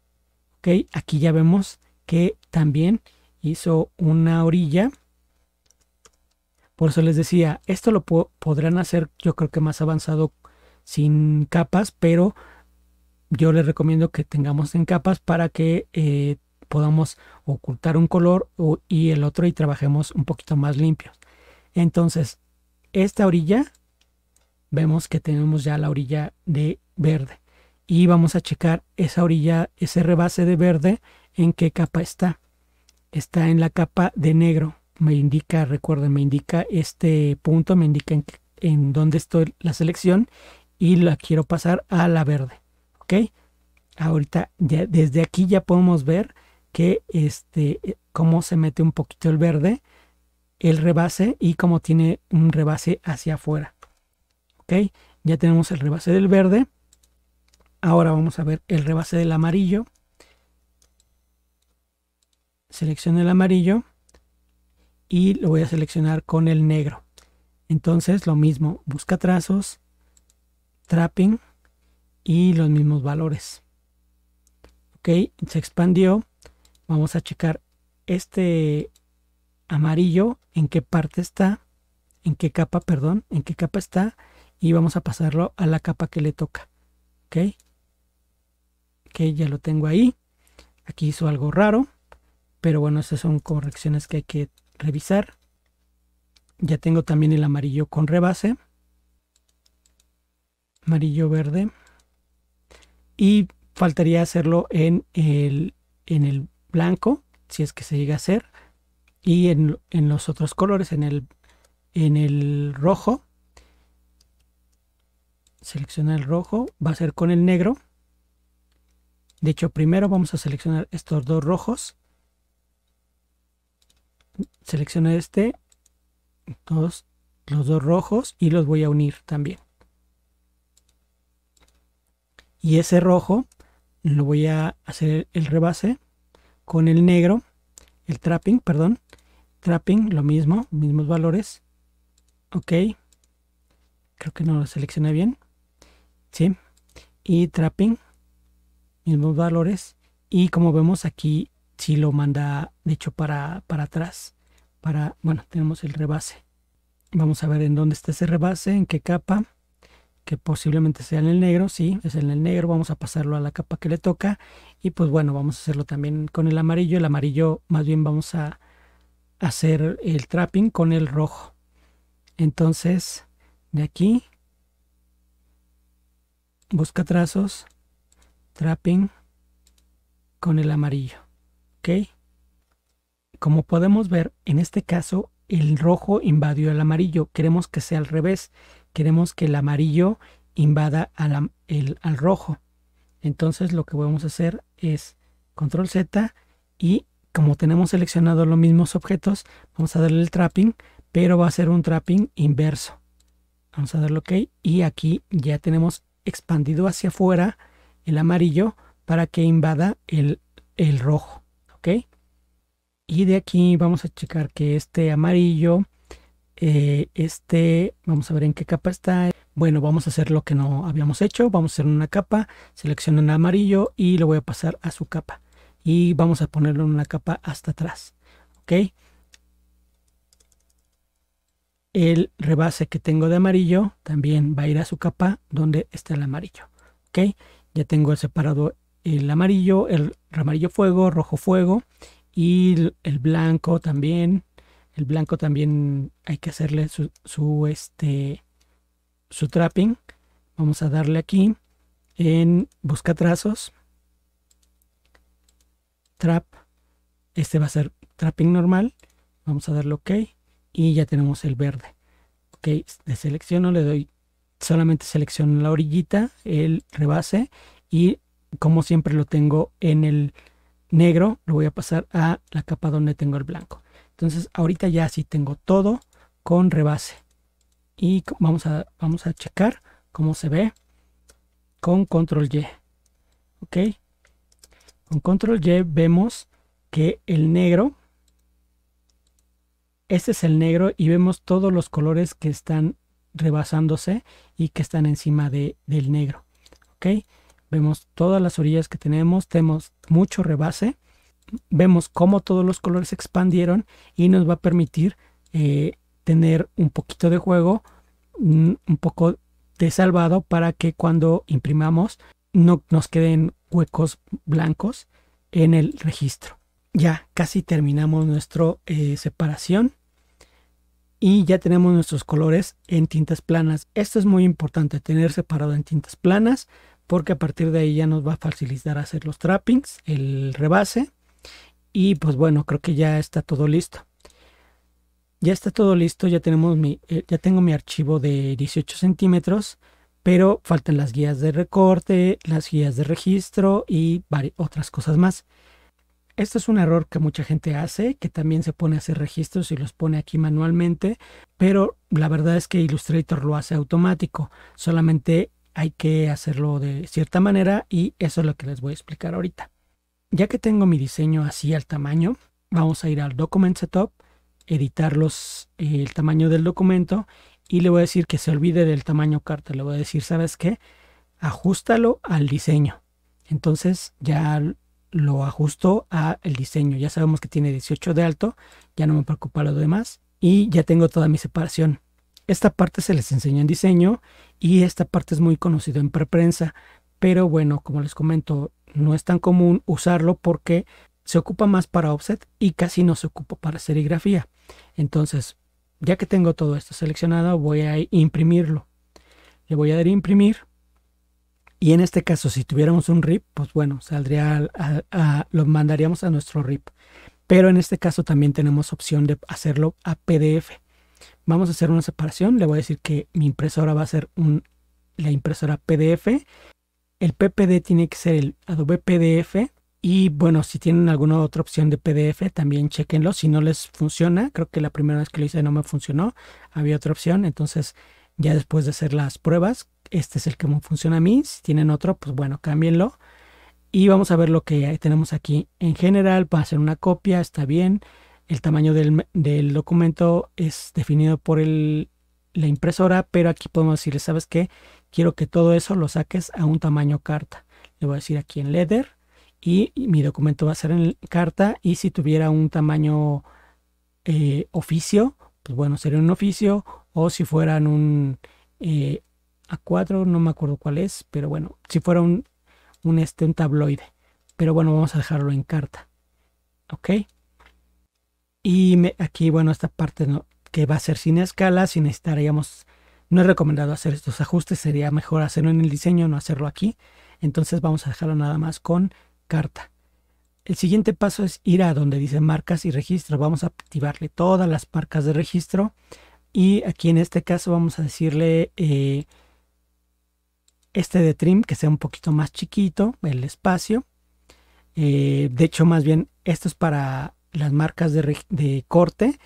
Ok, aquí ya vemos que también hizo una orilla. Por eso les decía, esto lo podrán hacer, yo creo que más avanzado sin capas, pero yo les recomiendo que tengamos en capas para que podamos ocultar un color y el otro, y trabajemos un poquito más limpios. Entonces, esta orilla, vemos que tenemos ya la orilla de verde, y vamos a checar esa orilla, ese rebase de verde, en qué capa está. Está en la capa de negro. Me indica, recuerden, me indica este punto, me indica en dónde estoy la selección, y la quiero pasar a la verde. Ok, ahorita ya, desde aquí ya podemos ver que cómo se mete un poquito el verde, el rebase, y cómo tiene un rebase hacia afuera. Ok, ya tenemos el rebase del verde. Ahora vamos a ver el rebase del amarillo. Selecciono el amarillo y lo voy a seleccionar con el negro. Entonces lo mismo, busca trazos, trapping, y los mismos valores. Ok, se expandió. Vamos a checar este amarillo, en qué parte está, en qué capa, perdón, en qué capa está, y vamos a pasarlo a la capa que le toca. Ok, ya lo tengo ahí. Aquí hizo algo raro, pero bueno, estas son correcciones que hay que revisar. Ya tengo también el amarillo con rebase, amarillo verde, y faltaría hacerlo en el blanco, si es que se llega a hacer, y en los otros colores, en el rojo. Selecciona el rojo, va a ser con el negro. De hecho, primero vamos a seleccionar estos dos rojos. Selecciono los dos rojos, y los voy a unir también. Y ese rojo lo voy a hacer el rebase con el negro, el trapping, perdón. Trapping, lo mismo, mismos valores. Ok, creo que no lo seleccioné bien. Sí, y trapping, mismos valores, y como vemos aquí sí lo manda de hecho para atrás. Bueno, tenemos el rebase. Vamos a ver en dónde está ese rebase, en qué capa, que posiblemente sea en el negro. Sí, es en el negro. Vamos a pasarlo a la capa que le toca, y pues bueno, vamos a hacerlo también con el amarillo. El amarillo más bien vamos a hacer el trapping con el rojo. Entonces, de aquí, busca trazos, trapping con el amarillo. Ok, como podemos ver, en este caso el rojo invadió el amarillo. Queremos que sea al revés, queremos que el amarillo invada al rojo. Entonces lo que vamos a hacer es control Z y como tenemos seleccionado los mismos objetos, vamos a darle el trapping, pero va a ser un trapping inverso. Vamos a darle OK y aquí ya tenemos expandido hacia afuera el amarillo para que invada el rojo. ¿Ok? Y de aquí vamos a checar que este amarillo, vamos a ver en qué capa está. Bueno, vamos a hacer lo que no habíamos hecho. Vamos a hacer una capa, selecciono el amarillo y lo voy a pasar a su capa. Y vamos a ponerlo en una capa hasta atrás. ¿Ok? El rebase que tengo de amarillo también va a ir a su capa donde está el amarillo. ¿Ok? Ya tengo separado el amarillo fuego, rojo fuego y el blanco también. El blanco también hay que hacerle su trapping. Vamos a darle aquí en busca trazos, trap. Este va a ser trapping normal. Vamos a darle OK y ya tenemos el verde. OK, le selecciono, le doy, solamente selecciono la orillita, el rebase y como siempre lo tengo en el negro, lo voy a pasar a la capa donde tengo el blanco. Entonces ahorita ya sí tengo todo con rebase y vamos a checar cómo se ve con control Y. OK, con control Y vemos que el negro, este es el negro y vemos todos los colores que están rebasándose y que están encima del negro. ¿Ok? Vemos todas las orillas que tenemos mucho rebase. Vemos cómo todos los colores se expandieron y nos va a permitir tener un poquito de juego, un poco de salvado para que cuando imprimamos no nos queden huecos blancos en el registro. Ya casi terminamos nuestra separación y ya tenemos nuestros colores en tintas planas. Esto es muy importante, tener separado en tintas planas, porque a partir de ahí ya nos va a facilitar hacer los trappings, el rebase. Y pues bueno, creo que ya está todo listo. Ya está todo listo, ya tengo mi archivo de 18 centímetros, pero faltan las guías de recorte, las guías de registro y otras cosas más. Esto es un error que mucha gente hace, que también se pone a hacer registros y los pone aquí manualmente, pero la verdad es que Illustrator lo hace automático, solamente hay que hacerlo de cierta manera y eso es lo que les voy a explicar ahorita. Ya que tengo mi diseño así al tamaño, vamos a ir al Document Setup, editar el tamaño del documento y le voy a decir que se olvide del tamaño carta. Le voy a decir, ¿sabes qué? Ajústalo al diseño. Entonces ya lo ajusto al diseño. Ya sabemos que tiene 18 de alto, ya no me preocupa lo demás y ya tengo toda mi separación. Esta parte se les enseña en diseño y esta parte es muy conocida en preprensa, pero bueno, como les comento, no es tan común usarlo porque se ocupa más para offset y casi no se ocupa para serigrafía. Entonces, ya que tengo todo esto seleccionado, voy a imprimirlo. Le voy a dar a imprimir. Y en este caso, si tuviéramos un RIP, pues bueno, saldría lo mandaríamos a nuestro RIP. Pero en este caso también tenemos opción de hacerlo a PDF. Vamos a hacer una separación. Le voy a decir que mi impresora va a ser la impresora PDF. El PPD tiene que ser el Adobe PDF. Y bueno, si tienen alguna otra opción de PDF, también chequenlo. Si no les funciona, creo que la primera vez que lo hice no me funcionó. Había otra opción. Entonces, ya después de hacer las pruebas, este es el que me funciona a mí. Si tienen otro, pues bueno, cámbienlo. Y vamos a ver lo que tenemos aquí. En general, para hacer una copia, está bien. El tamaño del documento es definido por la impresora, pero aquí podemos decirle, ¿sabes qué? Quiero que todo eso lo saques a un tamaño carta. Le voy a decir aquí en Leather y mi documento va a ser en carta. Y si tuviera un tamaño oficio, pues bueno, sería un oficio. O si fueran un A4, no me acuerdo cuál es, pero bueno, si fuera un tabloide. Pero bueno, vamos a dejarlo en carta. Ok. Y aquí, bueno, esta parte que va a ser sin escala, si necesitaríamos, no es recomendado hacer estos ajustes, sería mejor hacerlo en el diseño, no hacerlo aquí. Entonces vamos a dejarlo nada más con carta. El siguiente paso es ir a donde dice marcas y registro. Vamos a activarle todas las marcas de registro Y aquí en este caso vamos a decirle este de trim que sea un poquito más chiquito, el espacio. De hecho, más bien, esto es para las marcas de corte,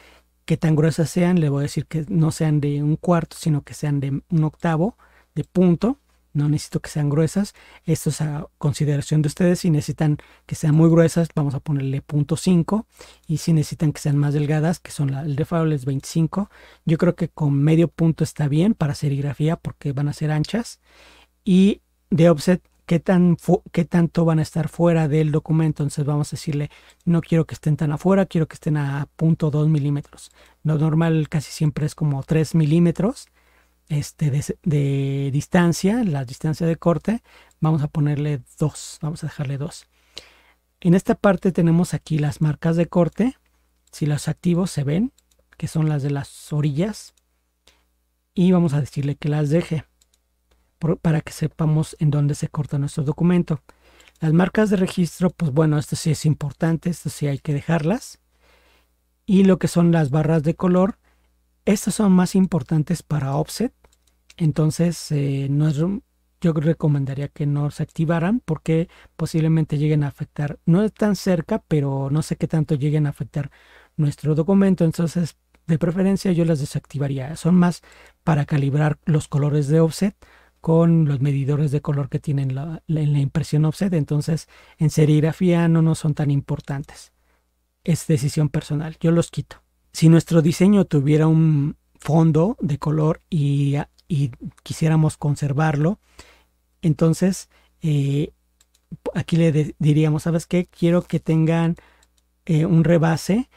que tan gruesas sean. Le voy a decir que no sean de 1/4, sino que sean de 1/8 de punto. No necesito que sean gruesas. Esto es a consideración de ustedes. Si necesitan que sean muy gruesas, vamos a ponerle 0.5. Y si necesitan que sean más delgadas, que son el default es 25. Yo creo que con medio punto está bien para serigrafía porque van a ser anchas. Y de offset, qué tanto van a estar fuera del documento. Entonces vamos a decirle, no quiero que estén tan afuera, quiero que estén a 0.2 milímetros. Lo normal casi siempre es como 3 milímetros de distancia, la distancia de corte. Vamos a ponerle 2, vamos a dejarle 2. En esta parte tenemos aquí las marcas de corte. Si las activo se ven, que son las de las orillas. Y vamos a decirle que las deje, para que sepamos en dónde se corta nuestro documento. Las marcas de registro, pues bueno, esto sí es importante, esto sí hay que dejarlas. Y lo que son las barras de color, estas son más importantes para offset. Entonces yo recomendaría que no se activaran porque posiblemente lleguen a afectar, no es tan cerca, pero no sé qué tanto lleguen a afectar nuestro documento. Entonces, de preferencia yo las desactivaría. Son más para calibrar los colores de offset con los medidores de color que tienen en la impresión offset. Entonces, en serigrafía no nos son tan importantes. Es decisión personal, yo los quito. Si nuestro diseño tuviera un fondo de color y quisiéramos conservarlo, entonces aquí le diríamos, ¿sabes qué? Quiero que tengan un rebase,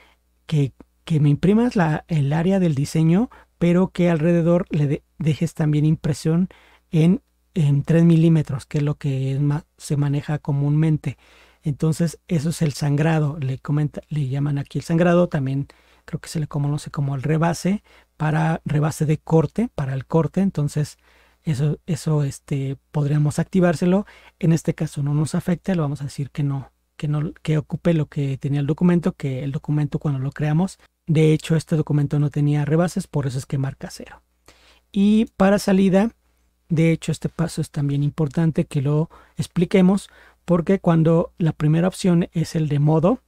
que me imprimas el área del diseño, pero que alrededor le dejes también impresión en 3 milímetros, que es lo que se maneja comúnmente. Entonces eso es el sangrado, le llaman aquí el sangrado. También creo que se le conoce como el rebase, para rebase de corte, para el corte. Entonces eso podríamos activárselo. En este caso no nos afecta, lo vamos a decir que ocupe lo que tenía el documento, que el documento cuando lo creamos, de hecho este documento no tenía rebases, por eso es que marca 0. Y para salida, de hecho este paso es también importante que lo expliquemos, porque cuando la primera opción es el de modo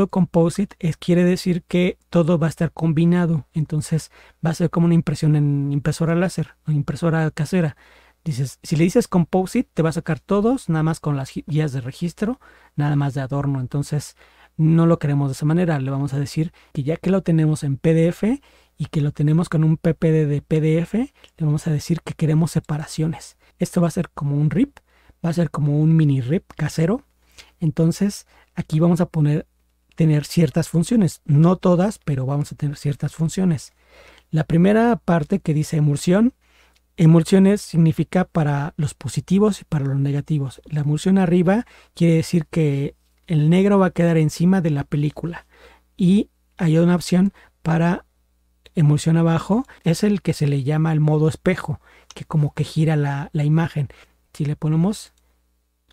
composite, quiere decir que todo va a estar combinado. Entonces va a ser como una impresión en impresora láser o impresora casera. Si le dices composite, te va a sacar todos nada más con las guías de registro, nada más de adorno. Entonces no lo queremos de esa manera. Le vamos a decir que ya que lo tenemos en PDF y que lo tenemos con un PPD de PDF, le vamos a decir que queremos separaciones. Esto va a ser como un RIP, va a ser como un mini RIP casero. Entonces aquí vamos a tener ciertas funciones, no todas, pero vamos a tener ciertas funciones. La primera parte que dice emulsión, emulsiones significa para los positivos y para los negativos. La emulsión arriba quiere decir que el negro va a quedar encima de la película, y hay una opción para emulsión abajo, es el que se le llama el modo espejo, que como que gira la imagen. Si le ponemos,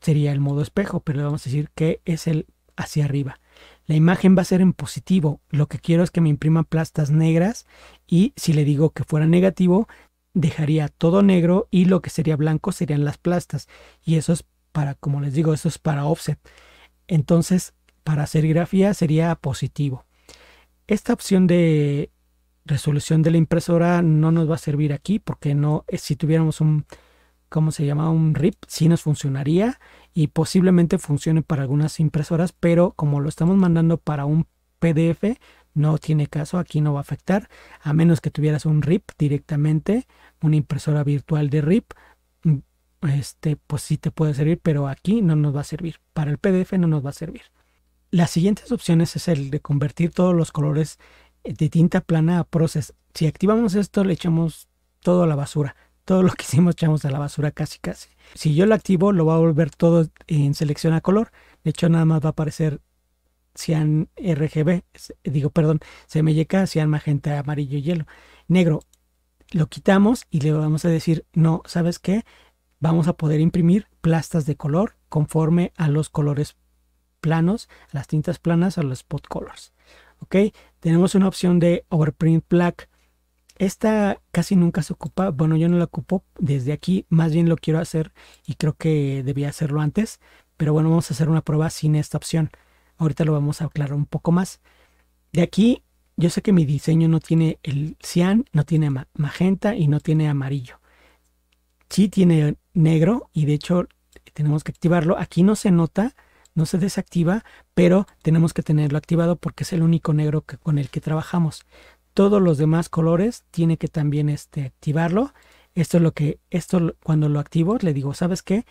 sería el modo espejo, pero le vamos a decir que es el hacia arriba. La imagen va a ser en positivo. Lo que quiero es que me imprima plastas negras, y si le digo que fuera negativo, dejaría todo negro y lo que sería blanco serían las plastas. Y eso es para, como les digo, eso es para offset. Entonces, para serigrafía sería positivo. Esta opción de resolución de la impresora no nos va a servir aquí, porque no, si tuviéramos ¿cómo se llama? Un RIP, sí nos funcionaría y posiblemente funcione para algunas impresoras, pero como lo estamos mandando para un PDF, no tiene caso, aquí no va a afectar, a menos que tuvieras un RIP directamente, una impresora virtual de RIP, pues sí te puede servir, pero aquí no nos va a servir, para el PDF no nos va a servir. Las siguientes opciones es el de convertir todos los colores de tinta plana a Process. Si activamos esto, le echamos todo a la basura. Todo lo que hicimos echamos a la basura casi. Si yo lo activo, lo va a volver todo en selección a color. De hecho, nada más va a aparecer cian RGB, CMYK, cian, magenta, amarillo, hielo, negro. Lo quitamos y le vamos a decir, no, ¿sabes qué? Vamos a poder imprimir plastas de color conforme a los colores planos, a las tintas planas, a los spot colors. Ok, tenemos una opción de overprint black. Esta casi nunca se ocupa, bueno, yo no la ocupo desde aquí, más bien lo quiero hacer y creo que debía hacerlo antes, pero bueno, vamos a hacer una prueba sin esta opción. Ahorita lo vamos a aclarar un poco más. De aquí, yo sé que mi diseño no tiene el cian, no tiene magenta y no tiene amarillo. Sí tiene negro y de hecho tenemos que activarlo. Aquí no se nota, no se desactiva, pero tenemos que tenerlo activado porque es el único negro con el que trabajamos. Todos los demás colores tiene que también activarlo. Esto es lo que, cuando lo activo, le digo, ¿sabes qué?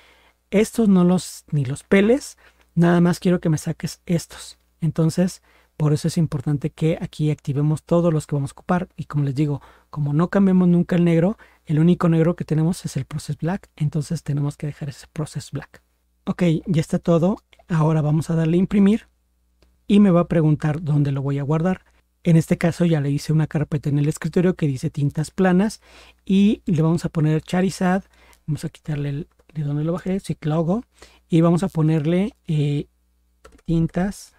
Estos no ni los peles, nada más quiero que me saques estos. Entonces, por eso es importante que aquí activemos todos los que vamos a ocupar. Y como les digo, como no cambiamos nunca el negro, el único negro que tenemos es el Process Black. Entonces tenemos que dejar ese Process Black. Ok, ya está todo. Ahora vamos a darle a imprimir y me va a preguntar dónde lo voy a guardar. En este caso ya le hice una carpeta en el escritorio que dice tintas planas y le vamos a poner Charizard. Vamos a quitarle de donde lo bajé, Ciclogo, y vamos a ponerle tintas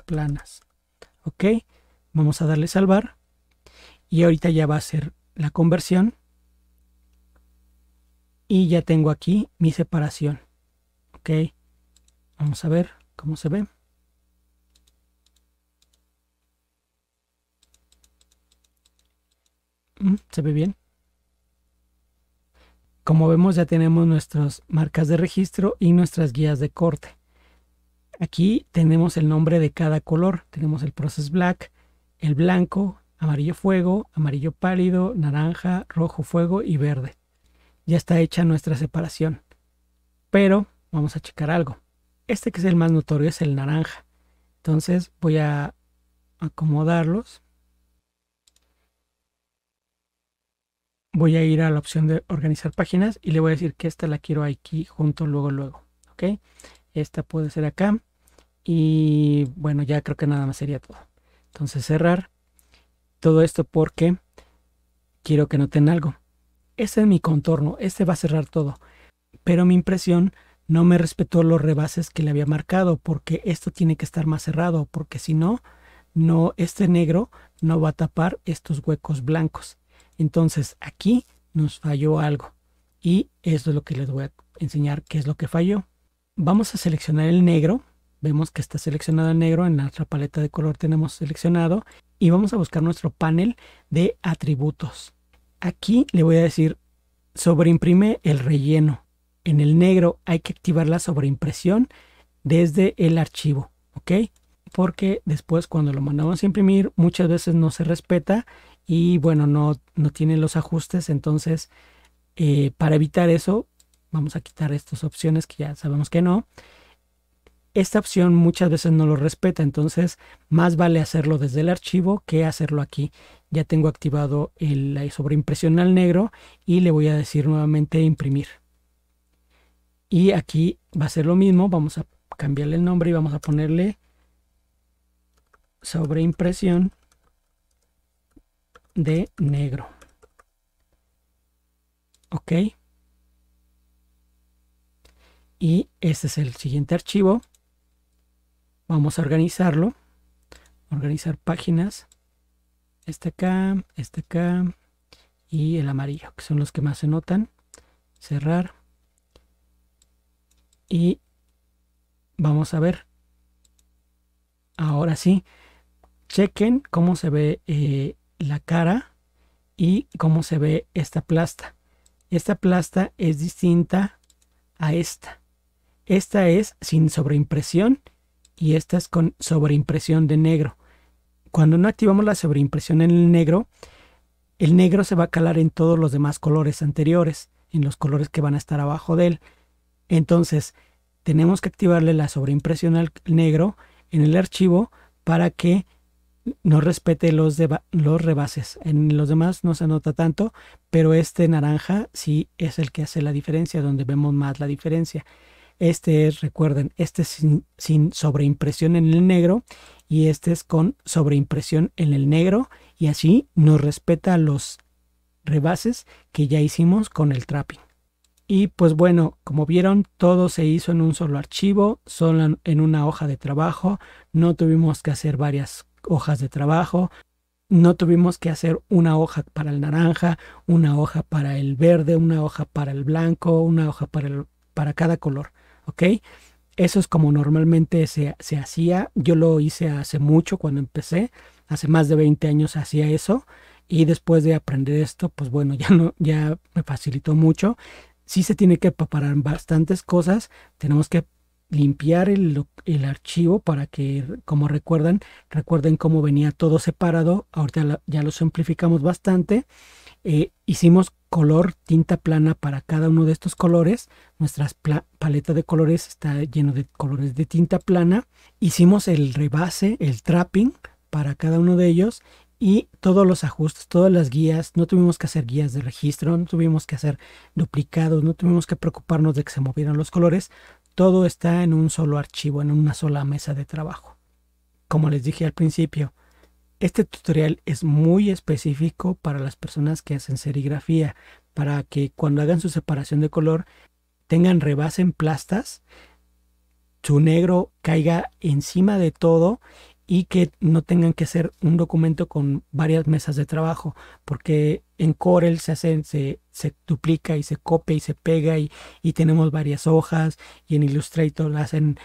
planas. Ok, vamos a darle salvar y ahorita ya va a ser la conversión y ya tengo aquí mi separación. Ok, vamos a ver cómo se ve. Se ve bien. Como vemos ya tenemos nuestras marcas de registro y nuestras guías de corte. Aquí tenemos el nombre de cada color. Tenemos el Process Black, el blanco, amarillo fuego, amarillo pálido, naranja, rojo fuego y verde. Ya está hecha nuestra separación. Pero vamos a checar algo. Este que es el más notorio es el naranja. Entonces voy a acomodarlos. Voy a ir a la opción de organizar páginas y le voy a decir que esta la quiero aquí junto luego. ¿Ok? Esta puede ser acá. Y bueno, ya creo que nada más sería todo. Entonces cerrar. Todo esto porque quiero que noten algo. Este es mi contorno. Este va a cerrar todo. Pero mi impresión no me respetó los rebases que le había marcado porque esto tiene que estar más cerrado porque si no, este negro no va a tapar estos huecos blancos. Entonces aquí nos falló algo y eso es lo que les voy a enseñar qué es lo que falló. Vamos a seleccionar el negro. Vemos que está seleccionado el negro. En nuestra paleta de color tenemos seleccionado y vamos a buscar nuestro panel de atributos. Aquí le voy a decir sobreimprime el relleno. En el negro hay que activar la sobreimpresión desde el archivo, ¿ok? Porque después cuando lo mandamos a imprimir muchas veces no se respeta y bueno, no tiene los ajustes. Entonces para evitar eso vamos a quitar estas opciones que ya sabemos que no. Esta opción muchas veces no lo respeta, entonces más vale hacerlo desde el archivo que hacerlo aquí. Ya tengo activado la sobreimpresión al negro y le voy a decir nuevamente imprimir. Y aquí va a ser lo mismo, vamos a cambiarle el nombre y vamos a ponerle sobreimpresión de negro. Ok. Y este es el siguiente archivo. Vamos a organizarlo. Organizar páginas. Este acá y el amarillo, que son los que más se notan. Cerrar. Y vamos a ver. Ahora sí. Chequen cómo se ve la cara y cómo se ve esta plasta. Esta plasta es distinta a esta. Esta es sin sobreimpresión y esta es con sobreimpresión de negro. Cuando no activamos la sobreimpresión en el negro se va a calar en todos los demás colores anteriores, en los colores que van a estar abajo de él. Entonces, tenemos que activarle la sobreimpresión al negro en el archivo para que no respete los rebases. En los demás no se nota tanto, pero este naranja sí es el que hace la diferencia, donde vemos más la diferencia. Este es, recuerden, este es sin sobreimpresión en el negro y este es con sobreimpresión en el negro y así nos respeta los rebases que ya hicimos con el trapping. Y pues bueno, como vieron, todo se hizo en un solo archivo, solo en una hoja de trabajo. No tuvimos que hacer varias hojas de trabajo. No tuvimos que hacer una hoja para el naranja, una hoja para el verde, una hoja para el blanco, una hoja para cada color, ¿ok? Eso es como normalmente se hacía. Yo lo hice hace mucho cuando empecé, hace más de 20 años hacía eso, y después de aprender esto, pues bueno, ya me facilitó mucho. Sí se tiene que preparar bastantes cosas, tenemos que limpiar el archivo para que, como recuerden cómo venía todo separado. Ahorita ya lo simplificamos bastante. Hicimos color tinta plana para cada uno de estos colores. Nuestra paleta de colores está lleno de colores de tinta plana. Hicimos el rebase, el trapping para cada uno de ellos, y todos los ajustes, todas las guías. No tuvimos que hacer guías de registro, no tuvimos que hacer duplicados, no tuvimos que preocuparnos de que se movieran los colores. Todo está en un solo archivo, en una sola mesa de trabajo. Como les dije al principio, este tutorial es muy específico para las personas que hacen serigrafía, para que cuando hagan su separación de color tengan rebase en plastas, su negro caiga encima de todo y que no tengan que hacer un documento con varias mesas de trabajo, porque en Corel se duplica y se copia y se pega, y tenemos varias hojas, y en Illustrator hacen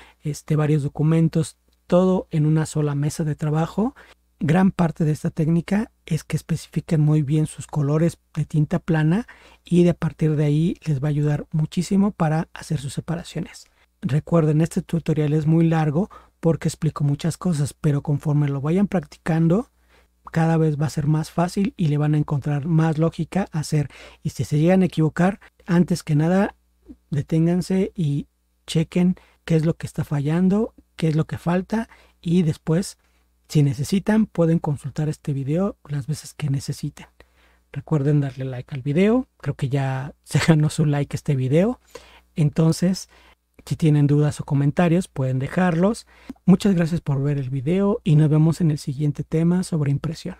varios documentos, todo en una sola mesa de trabajo. Gran parte de esta técnica es que especifiquen muy bien sus colores de tinta plana, y a partir de ahí les va a ayudar muchísimo para hacer sus separaciones. Recuerden, este tutorial es muy largo porque explico muchas cosas, pero conforme lo vayan practicando, cada vez va a ser más fácil y le van a encontrar más lógica a hacer. Y si se llegan a equivocar, antes que nada, deténganse y chequen qué es lo que está fallando, qué es lo que falta, y después, si necesitan, pueden consultar este video las veces que necesiten. Recuerden darle like al video. Creo que ya se ganó su like este video. Entonces, si tienen dudas o comentarios, pueden dejarlos. Muchas gracias por ver el video y nos vemos en el siguiente tema sobre impresión.